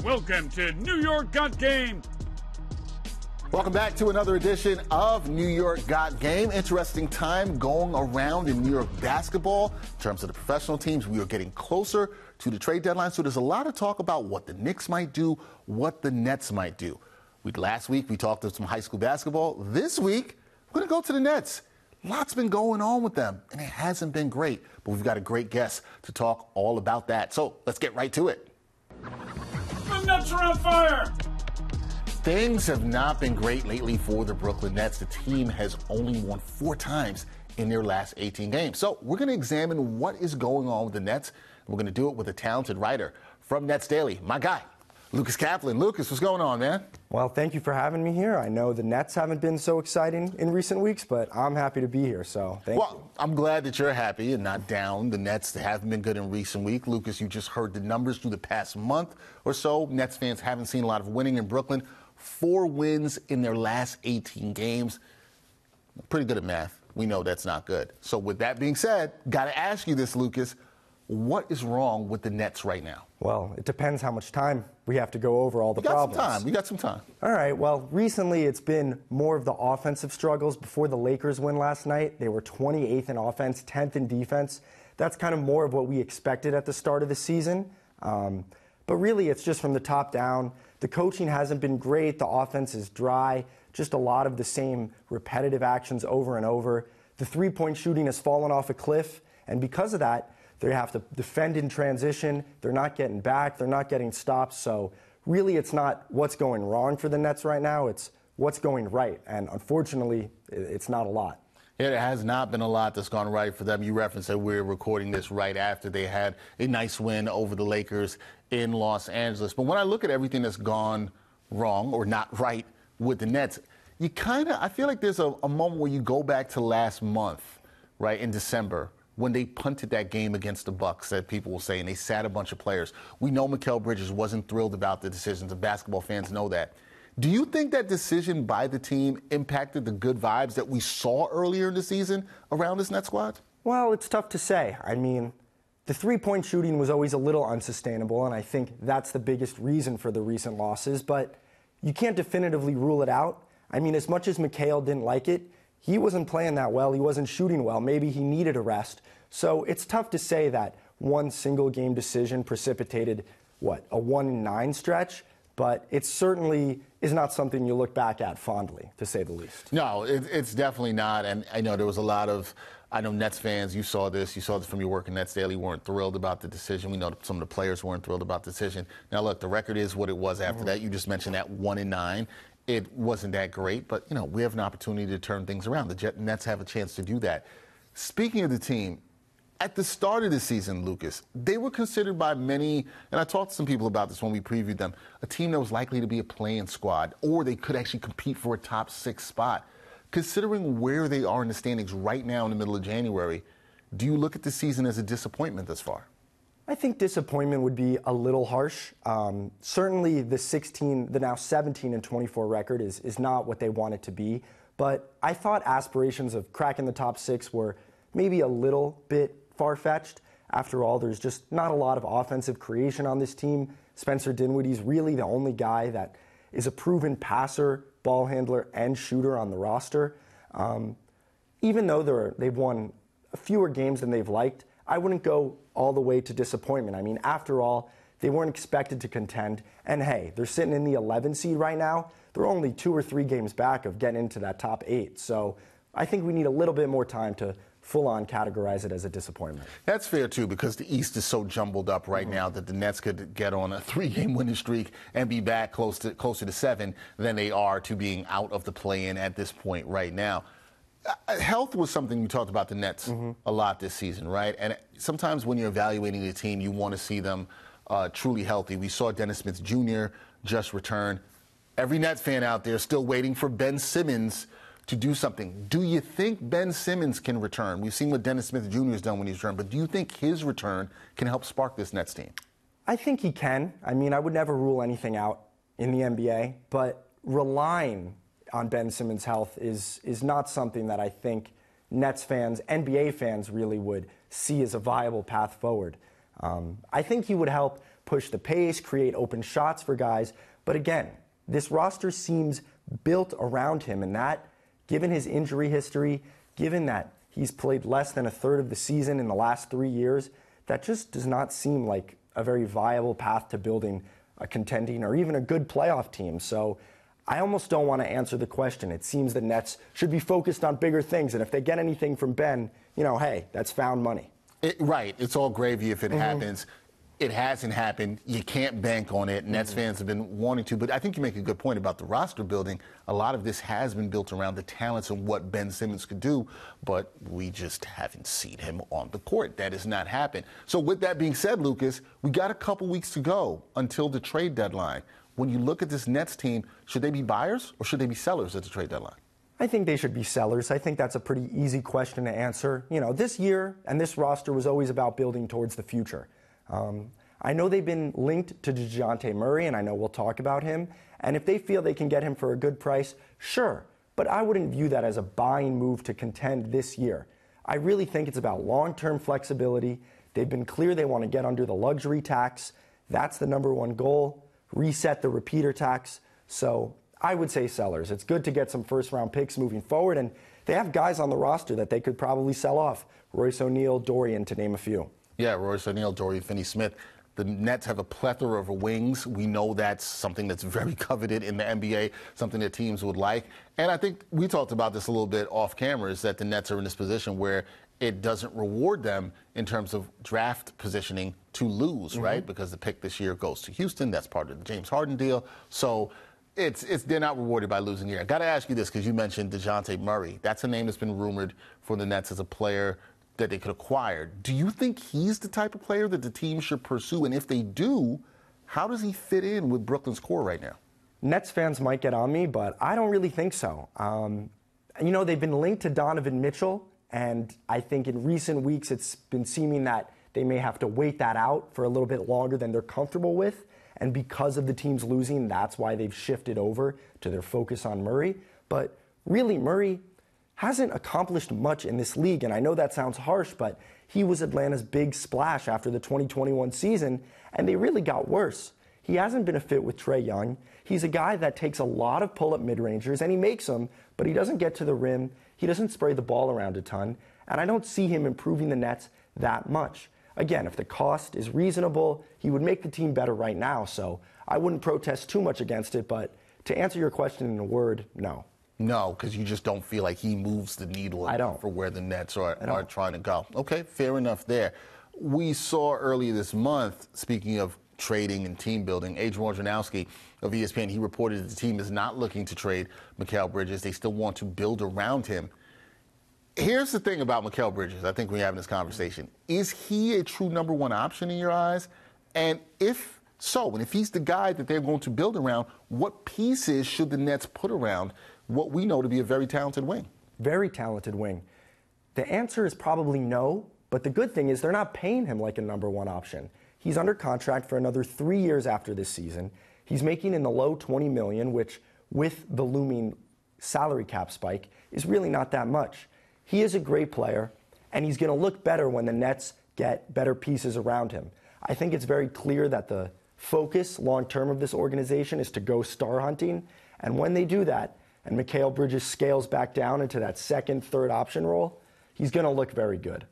Welcome to New York Got Game. Welcome back to another edition of New York Got Game. Interesting time going around in New York basketball. In terms of the professional teams, we are getting closer to the trade deadline, so there's a lot of talk about what the Knicks might do, what the Nets might do. Last week, we talked to some high school basketball. This week, we're going to go to the Nets. Lots been going on with them, and it hasn't been great. But we've got a great guest to talk all about that. So let's get right to it. The Nets are on fire. Things have not been great lately for the Brooklyn Nets. The team has only won 4 times in their last 18 games. So we're going to examine what is going on with the Nets. And we're going to do it with a talented writer from Nets Daily, my guy, Lucas Kaplan. Lucas, what's going on, man? Well, thank you for having me here. I know the Nets haven't been so exciting in recent weeks, but I'm happy to be here, so thank you. Well, I'm glad that you're happy and not down. The Nets haven't been good in recent weeks. Lucas, you just heard the numbers through the past month or so. Nets fans haven't seen a lot of winning in Brooklyn. 4 wins in their last 18 games. Pretty good at math. We know that's not good. So with that being said, got to ask you this, Lucas. What is wrong with the Nets right now? Well, it depends how much time we have to go over all the problems. We got some time. All right. Well, recently it's been more of the offensive struggles. Before the Lakers win last night, they were 28th in offense, 10th in defense. That's kind of more of what we expected at the start of the season. But really, it's just from the top down. The coaching hasn't been great. The offense is dry. Just a lot of the same repetitive actions over and over. The three-point shooting has fallen off a cliff. And because of that, they have to defend in transition. They're not getting back. They're not getting stops. So really, it's not what's going wrong for the Nets right now. It's what's going right. And unfortunately, it's not a lot. It has not been a lot that's gone right for them. You referenced that we're recording this right after they had a nice win over the Lakers in Los Angeles. But when I look at everything that's gone wrong or not right with the Nets, I feel like there's a moment where you go back to last month, right, in December, when they punted that game against the Bucks, that people will say, and they sat a bunch of players. We know Mikal Bridges wasn't thrilled about the decisions, and basketball fans know that. Do you think that decision by the team impacted the good vibes that we saw earlier in the season around this Nets squad? Well, it's tough to say. I mean, the three-point shooting was always a little unsustainable, and I think that's the biggest reason for the recent losses, but you can't definitively rule it out. I mean, as much as Mikal didn't like it, he wasn't playing that well. He wasn't shooting well. Maybe he needed a rest. So it's tough to say that one single game decision precipitated, a 1-9 stretch, but it certainly is not something you look back at fondly, to say the least. No, it's definitely not. And I know there was a lot of, Nets fans, you saw this from your work in Nets Daily, weren't thrilled about the decision. We know some of the players weren't thrilled about the decision. Now, look, the record is what it was after that. You just mentioned that 1-9. It wasn't that great, but, we have an opportunity to turn things around. The Nets have a chance to do that. Speaking of the team, at the start of the season, Lucas, they were considered by many, and I talked to some people about this when we previewed them, a team that was likely to be a play-in squad, or they could actually compete for a top 6 spot. Considering where they are in the standings right now in the middle of January, do you look at the season as a disappointment thus far? I think disappointment would be a little harsh. Certainly the now 17-24 record is not what they want it to be. But I thought aspirations of cracking the top 6 were maybe a little bit far-fetched. After all, there's just not a lot of offensive creation on this team. Spencer Dinwiddie's really the only guy that is a proven passer, ball handler, and shooter on the roster. Even though they've won fewer games than they've liked, I wouldn't go all the way to disappointment. I mean, after all, they weren't expected to contend. And hey, they're sitting in the 11 seed right now. They're only 2 or 3 games back of getting into that top 8. So I think we need a little bit more time to full-on categorize it as a disappointment. That's fair, too, because the East is so jumbled up right now that the Nets could get on a 3-game winning streak and be back closer to 7 than they are to being out of the play-in at this point right now. Health was something you talked about the Nets a lot this season, right? And sometimes when you're evaluating a team, you want to see them truly healthy. We saw Dennis Smith Jr. just return. Every Nets fan out there is still waiting for Ben Simmons to do something. Do you think Ben Simmons can return? We've seen what Dennis Smith Jr. has done when he's returned, but do you think his return can help spark this Nets team? I think he can. I mean, I would never rule anything out in the NBA, but relying on Ben Simmons' health is not something that I think Nets fans, NBA fans really would see as a viable path forward. I think he would help push the pace, create open shots for guys. But again, this roster seems built around him, and that, given his injury history, given that he's played less than a third of the season in the last 3 years, that just does not seem like a very viable path to building a contending or even a good playoff team. So I almost don't want to answer the question. It seems the Nets should be focused on bigger things, and if they get anything from Ben, hey, that's found money. Right. It's all gravy if it happens. It hasn't happened. You can't bank on it. Nets fans have been wanting to. But I think you make a good point about the roster building. A lot of this has been built around the talents and what Ben Simmons could do, but we just haven't seen him on the court. That has not happened. So with that being said, Lucas, we got a couple weeks to go until the trade deadline. When you look at this Nets team, should they be buyers or should they be sellers at the trade deadline? I think they should be sellers. I think that's a pretty easy question to answer. This year and this roster was always about building towards the future. I know they've been linked to Dejounte Murray, and I know we'll talk about him. And if they feel they can get him for a good price, sure. But I wouldn't view that as a buying move to contend this year. I really think it's about long-term flexibility. They've been clear they want to get under the luxury tax. That's the number one goal. Reset the repeater tax. So I would say sellers. It's good to get some first-round picks moving forward, and they have guys on the roster that they could probably sell off. Royce O'Neal, Dorian, to name a few. Yeah, Royce O'Neal, Dorian Finney-Smith. The Nets have a plethora of wings. We know that's something that's very coveted in the NBA, something that teams would like. And I think we talked about this a little bit off camera, is that the Nets are in this position where it doesn't reward them in terms of draft positioning to lose, right? Because the pick this year goes to Houston. That's part of the James Harden deal. So they're not rewarded by losing here. I got to ask you this, because you mentioned Dejounte Murray. That's a name that's been rumored for the Nets as a player that they could acquire. Do you think he's the type of player that the team should pursue? And if they do, how does he fit in with Brooklyn's core right now? Nets fans might get on me, but I don't really think so. They've been linked to Donovan Mitchell, and I think in recent weeks it's been seeming that they may have to wait that out for a little bit longer than they're comfortable with. And because of the teams losing, that's why they've shifted over to their focus on Murray. But really, Murray hasn't accomplished much in this league, and I know that sounds harsh, but he was Atlanta's big splash after the 2021 season, and they really got worse. He hasn't been a fit with Trae Young. He's a guy that takes a lot of pull-up mid-rangers, and he makes them, but he doesn't get to the rim. He doesn't spray the ball around a ton, and I don't see him improving the Nets that much. Again, if the cost is reasonable, he would make the team better right now, so I wouldn't protest too much against it, but to answer your question in a word, no. No, because you just don't feel like he moves the needle for where the Nets are trying to go. Okay, fair enough there. We saw earlier this month, speaking of trading and team building, Adrian Wojnarowski of ESPN, he reported that the team is not looking to trade Mikal Bridges. They still want to build around him. Here's the thing about Mikal Bridges, I think we're having this conversation. Is he a true number one option in your eyes? And if so, and if he's the guy that they're going to build around, what pieces should the Nets put around what we know to be a very talented wing? Very talented wing. The answer is probably no, but the good thing is they're not paying him like a number one option. He's under contract for another 3 years after this season. He's making in the low $20 million, which with the looming salary cap spike is really not that much. He is a great player, and he's going to look better when the Nets get better pieces around him. I think it's very clear that the focus long-term of this organization is to go star hunting, and when they do that, and Mikal Bridges scales back down into that second, third option role, he's going to look very good.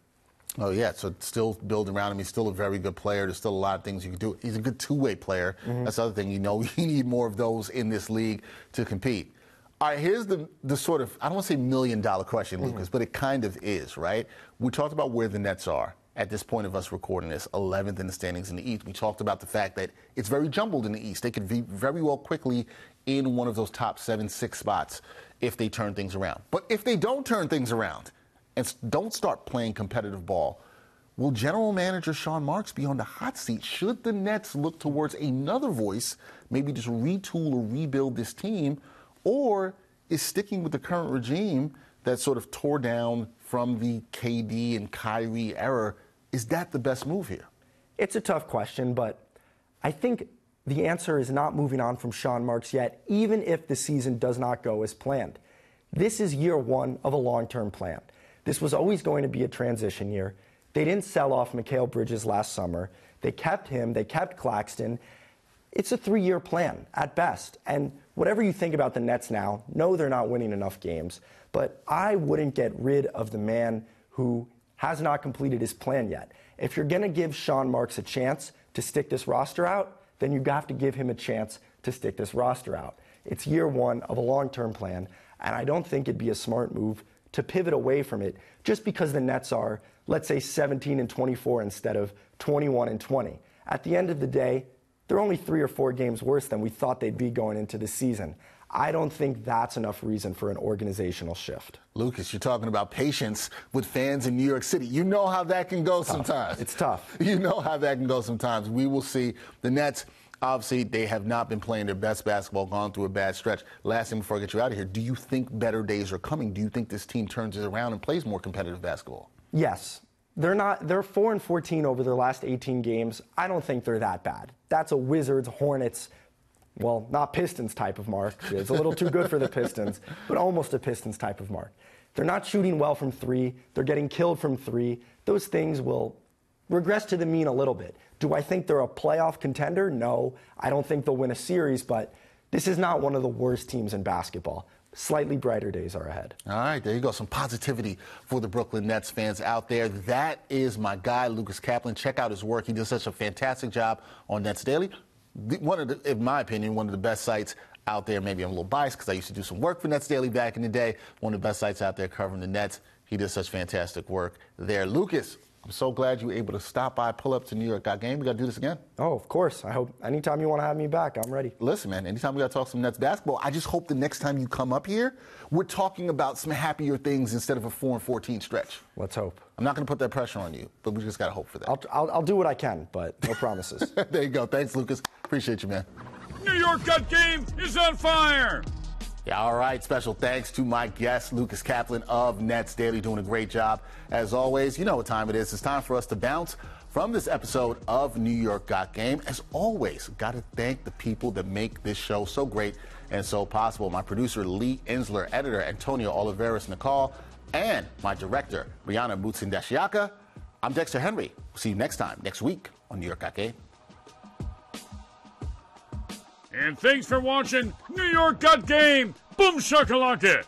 Oh, yeah, so still build around him. He's still a very good player. There's still a lot of things you can do. He's a good two-way player. That's the other thing. You need more of those in this league to compete. All right, here's the sort of, I don't want to say million-dollar question, Lucas, but it kind of is, right? We talked about where the Nets are at this point of us recording this, 11th in the standings in the East. We talked about the fact that it's very jumbled in the East. They could be very well quickly in one of those top 7-6 spots if they turn things around. But if they don't turn things around and don't start playing competitive ball, will general manager Sean Marks be on the hot seat? Should the Nets look towards another voice, maybe just retool or rebuild this team, or is sticking with the current regime that sort of tore down from the KD and Kyrie era, is that the best move here? It's a tough question, but I think the answer is not moving on from Sean Marks yet, even if the season does not go as planned. This is year one of a long-term plan. This was always going to be a transition year. They didn't sell off Mikal Bridges last summer. They kept him. They kept Claxton. It's a 3-year plan at best. And whatever you think about the Nets now, no, they're not winning enough games. But I wouldn't get rid of the man who has not completed his plan yet. If you're going to give Sean Marks a chance to stick this roster out, then you have to give him a chance to stick this roster out. It's year one of a long-term plan, and I don't think it'd be a smart move to pivot away from it just because the Nets are, let's say, 17-24 instead of 21-20. At the end of the day, they're only 3 or 4 games worse than we thought they'd be going into the season. I don't think that's enough reason for an organizational shift. Lucas, you're talking about patience with fans in New York City. You know how that can go sometimes. It's tough. You know how that can go sometimes. We will see. The Nets, obviously, they have not been playing their best basketball, gone through a bad stretch. Last thing before I get you out of here, do you think better days are coming? Do you think this team turns it around and plays more competitive basketball? Yes. They're 4-14 over their last 18 games. I don't think they're that bad. That's a Wizards, Hornets, well, not Pistons type of mark. It's a little too good for the Pistons, but almost a Pistons type of mark. They're not shooting well from 3. They're getting killed from 3. Those things will regress to the mean a little bit. Do I think they're a playoff contender? No. I don't think they'll win a series, but this is not one of the worst teams in basketball. Slightly brighter days are ahead. All right, there you go. Some positivity for the Brooklyn Nets fans out there. That is my guy, Lucas Kaplan. Check out his work. He does such a fantastic job on Nets Daily. In my opinion, one of the best sites out there. Maybe I'm a little biased because I used to do some work for Nets Daily back in the day. One of the best sites out there covering the Nets. He does such fantastic work there. Lucas, I'm so glad you were able to stop by, pull up to New York Got Game. We got to do this again. Oh, of course. I hope anytime you want to have me back, I'm ready. Listen, man, anytime we got to talk some Nets basketball, I just hope the next time you come up here, we're talking about some happier things instead of a 4-14 stretch. Let's hope. I'm not going to put that pressure on you, but we just got to hope for that. I'll do what I can, but no promises. There you go. Thanks, Lucas. Appreciate you, man. New York Got Game is on fire. Yeah, all right. Special thanks to my guest, Lucas Kaplan of Nets Daily, doing a great job. As always, you know what time it is. It's time for us to bounce from this episode of New York Got Game. As always, got to thank the people that make this show so great and so possible. My producer, Lee Insler, editor, Antonio Oliveras Nicole, and my director, Brianna Mutsindashiaka. I'm Dexter Henry. We'll see you next time, next week on New York Got Game. And thanks for watching New York Got Game. Boom shakalaka.